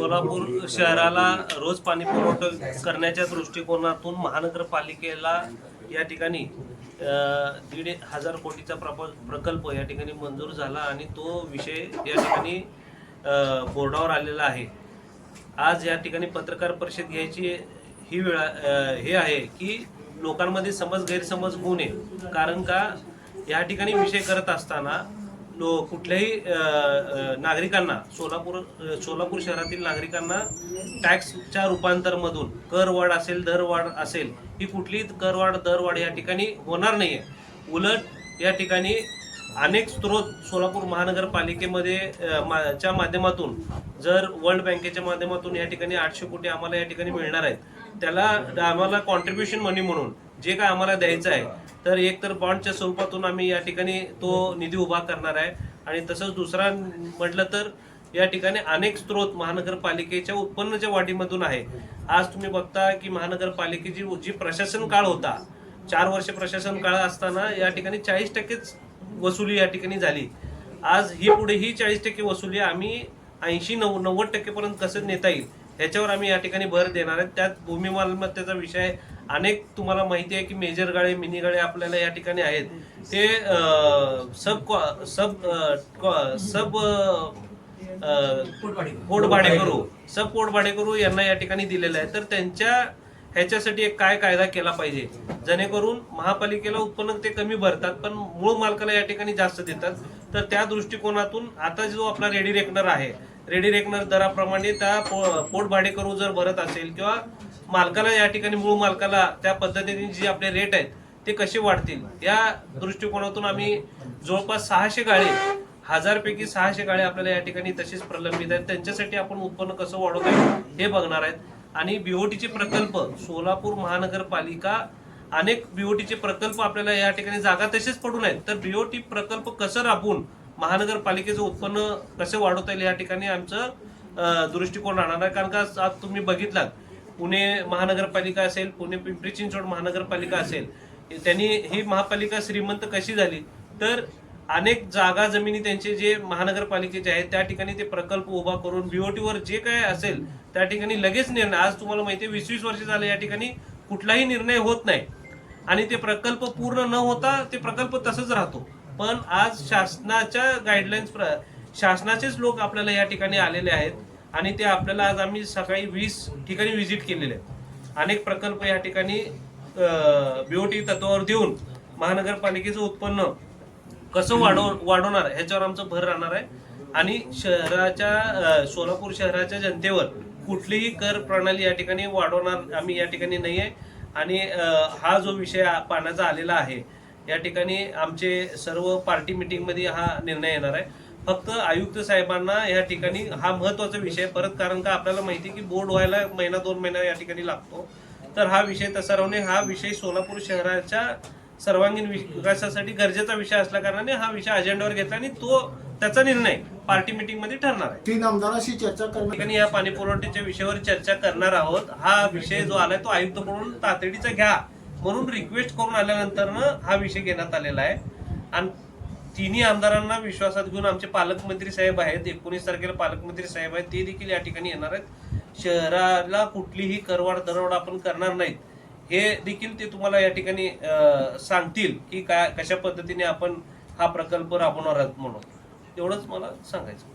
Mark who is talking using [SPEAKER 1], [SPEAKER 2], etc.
[SPEAKER 1] सोलापूर शहराला रोज पाणी पुरवठा करण्याच्या दृष्टिकोनातून महानगरपालिकेला या ठिकाणी 1,500 कोटीचा प्रकल्प या ठिकाणी मंजूर झाला आणि तो विषय या ठिकाणी बोर्डावर आलेला आहे। आज या ठिकाणी पत्रकार परिषद घ्यायची ही वेळ हे आहे की लोकांमध्ये गैरसमज होऊ नये, कारण का या ठिकाणी विषय करत असताना कुठल्याही नागरिकांना सोलापूर शहरातील नागरिकांना टॅक्सच्या रूपांतरमधून करवाढ असेल दरवाढ असेल ही कुठलीही करवाढ दरवाढ या ठिकाणी होणार नाहीये। उलट या ठिकाणी अनेक स्रोत सोलापूर महानगरपालिकेमध्ये च्या माध्यमातून जर वर्ल्ड बँकेच्या माध्यमातून या ठिकाणी 800 कोटी आम्हाला या ठिकाणी मिळणार आहेत, त्याला आम्हाला कॉन्ट्रीब्युशन मनी म्हणून जे काय आम्हाला द्यायचं आहे तर एक तर बॉन्डच्या स्वरूपातून आम्ही या ठिकाणी तो निधी उभा करणार आहे। आणि तसंच दुसरा म्हटलं तर या ठिकाणी अनेक स्रोत महानगरपालिकेच्या उत्पन्नाच्या वाढीमधून आहे। आज तुम्ही बघता की महानगरपालिकेची जी प्रशासन काळ होता, 4 वर्ष प्रशासन काळ असताना या ठिकाणी 40% वसुली या ठिकाणी झाली। आज ही पुढे ही 40% वसुली आम्ही 80-90% पर्यंत कसं नेता येईल ह्याच्यावर आम्ही या ठिकाणी भर देणार आहे। त्यात भूमी मालमत्तेचा विषय अनेक तुम्हाला माहिती आहे की मेजर गाळे मिनी गाळे आपल्याला या ठिकाणी आहेत, ते पोटभाडेकरू यांना या ठिकाणी दिलेलं आहे। तर त्यांच्या ह्याच्यासाठी एक काय कायदा केला पाहिजे जेणेकरून महापालिकेला उत्पन्न ते कमी भरतात पण मूळ मालकाला या ठिकाणी जास्त देतात। तर त्या दृष्टिकोनातून आता जो आपला रेडी रेकनर आहे, रेडी रेकनर दराप्रमाणे त्या पोटभाडेकरू जर भरत असेल किंवा मालकाला या ठिकाणी मूळ मालकाला त्या पद्धतीने जे आपले रेट आहेत ते कसे वाढतील या दृष्टिकोनातून आम्ही जवळपास 600 गाळे 1000 पैकी 600 गाळे आपल्याला या ठिकाणी तसेच प्रलंबित आहेत, त्यांच्यासाठी आपण उत्पन्न कसं वाढवता येईल हे बघणार आहेत। आणि बीओटीचे प्रकल्प सोलापूर महानगरपालिका अनेक बीओटीचे प्रकल्प आपल्याला या ठिकाणी जागा तसेच पडून आहेत, तर बीओटी प्रकल्प कसं राबवून महानगरपालिकेचं उत्पन्न कसं वाढवता येईल या ठिकाणी आमचं दृष्टिकोन राहणार आहे। कारण का आज तुम्ही बघितलात पुणे महानगरपालिका असेल, पुणे पिंपरी चिंचवड महानगरपालिका असेल, त्यांनी ही महापालिका श्रीमंत कशी झाली तर अनेक जागा जमिनी त्यांचे जे महानगरपालिकेचे आहेत त्या ठिकाणी ते प्रकल्प उभा करून बीओटीवर जे काय असेल त्या ठिकाणी लगेच निर्णय, आज तुम्हाला माहिती आहे 20-20 वर्ष झाले या ठिकाणी कुठलाही निर्णय होत नाही आणि ते प्रकल्प पूर्ण न होता ते प्रकल्प तसंच राहतो। पण आज शासनाच्या गाईडलाईन्स शासनाचेच लोक आपल्याला या ठिकाणी आलेले आहेत आणि ते आपल्याला आज आम्ही सकाळी 20 ठिकाणी व्हिजिट केलेले आहेत। अनेक प्रकल्प या ठिकाणी बीओटी तत्वावर देऊन महानगरपालिकेचं उत्पन्न कसं वाढवणार ह्याच्यावर आमचं भर राहणार आहे। आणि सोलापूर शहराच्या जनतेवर कुठलीही कर प्रणाली या ठिकाणी वाढवणार आम्ही या ठिकाणी नाही आहे। आणि हा जो विषय पाण्याचा आलेला आहे या ठिकाणी आमचे सर्व पार्टी मिटिंगमध्ये हा निर्णय येणार आहे। फक्त आयुक्त साहेबांना या ठिकाणी हा महत्वाचा विषय परत, कारण का आपल्याला माहिती की बोर्ड व्हायला 1-2 महिना या ठिकाणी लागतो, तर हा विषय तसा राहणे हा विषय सोलापूर शहराच्या सर्वांगीण विकासासाठी गरजेचा विषय असल्या कारणाने हा विषय अजेंडावर घेतला आणि त्याचा निर्णय पार्टी मिटिंग मध्ये ठरणार आहे।
[SPEAKER 2] 3 आमदारांशी चर्चा करण्यासाठी
[SPEAKER 1] या पाणी पुरवठ्याच्या विषयावर चर्चा करणार आहोत। हा विषय जो आलाय तो आयुक्तकडून तातडीचा घ्या म्हणून रिक्वेस्ट करून आल्यानंतर हा विषय घेण्यात आलेला आहे। आणि तिन्ही आमदारांना विश्वासात घेऊन आमचे पालकमंत्री साहेब आहेत, 19 तारखेला पालकमंत्री साहेब आहेत, ते देखील या ठिकाणी येणार आहेत। शहराला कुठलीही करवाढ दरवाढ आपण करणार नाहीत हे देखील ते तुम्हाला या ठिकाणी सांगतील की कशा पद्धतीने आपण हा प्रकल्प राबवणार आहोत म्हणून। एवढंच मला सांगायचं।